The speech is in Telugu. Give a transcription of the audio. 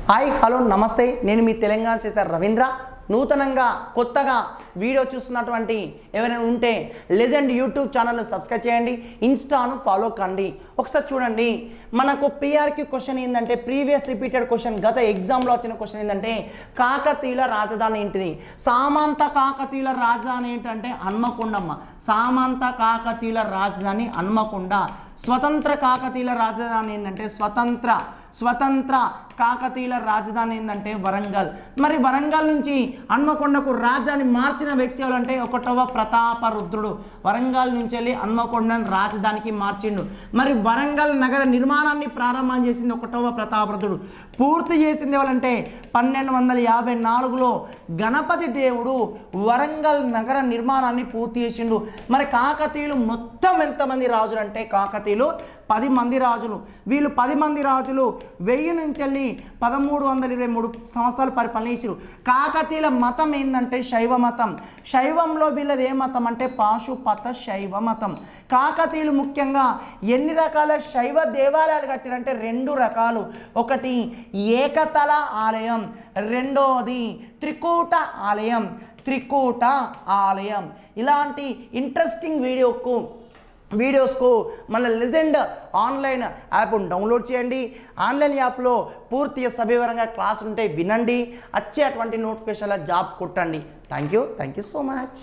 హాయ్ హలో నమస్తే, నేను మీ తెలంగాణ చేత రవీంద్ర. నూతనంగా కొత్తగా వీడియో చూస్తున్నటువంటి ఎవరైనా ఉంటే లెజెండ్ యూట్యూబ్ ఛానల్ను సబ్స్క్రైబ్ చేయండి, ఇన్స్టాను ఫాలో కండి. ఒకసారి చూడండి, మనకు పిఆర్క్యూ క్వశ్చన్ ఏంటంటే ప్రీవియస్ రిపీటెడ్ క్వశ్చన్, గత ఎగ్జామ్లో వచ్చిన క్వశ్చన్ ఏంటంటే కాకతీయుల రాజధాని ఏంటిది? సామంత కాకతీయుల రాజధాని ఏంటంటే హన్మకొండమ్మ. సామంత కాకతీయుల రాజధాని హన్మకొండ. స్వతంత్ర కాకతీయుల రాజధాని ఏంటంటే స్వతంత్ర కాకతీయుల రాజధాని ఏంటంటే వరంగల్. మరి వరంగల్ నుంచి హన్మకొండకు రాజధాని మార్చిన వ్యక్తి ఎవరంటే 1వ ప్రతాపరుద్రుడు. వరంగల్ నుంచి వెళ్ళి హన్మకొండను రాజధానికి మార్చిండు. మరి వరంగల్ నగర నిర్మాణాన్ని ప్రారంభం చేసింది 1వ ప్రతాపరుద్రుడు. పూర్తి చేసింది ఎవరంటే 1254లో గణపతి దేవుడు వరంగల్ నగర నిర్మాణాన్ని పూర్తి చేసిండు. మరి కాకతీయులు మొత్తం ఎంతమంది రాజులు అంటే కాకతీయులు 10 మంది రాజులు. వీళ్ళు 10 మంది రాజులు 1000 నుంచి వెళ్ళి 1323 సంవత్సరాలు పరిపాలన చేశారు. కాకతీయుల మతం ఏంటంటే శైవ మతం. శైవంలో వీళ్ళది ఏ మతం అంటే పాశుపత శైవ మతం. కాకతీయులు ముఖ్యంగా ఎన్ని రకాల శైవ దేవాలయాలు కట్టారంటే 2 రకాలు. ఒకటి ఏకతల ఆలయం, రెండోది త్రికూట ఆలయం. ఇలాంటి ఇంట్రెస్టింగ్ వీడియోస్కు మన లెజెండ్ ఆన్లైన్ యాప్ను డౌన్లోడ్ చేయండి. ఆన్లైన్ యాప్లో పూర్తిగా సవివరంగా క్లాస్ ఉంటే వినండి. వచ్చేటువంటి నోటిఫికేషన్ల జాబ్ కొట్టండి. Thank you so much.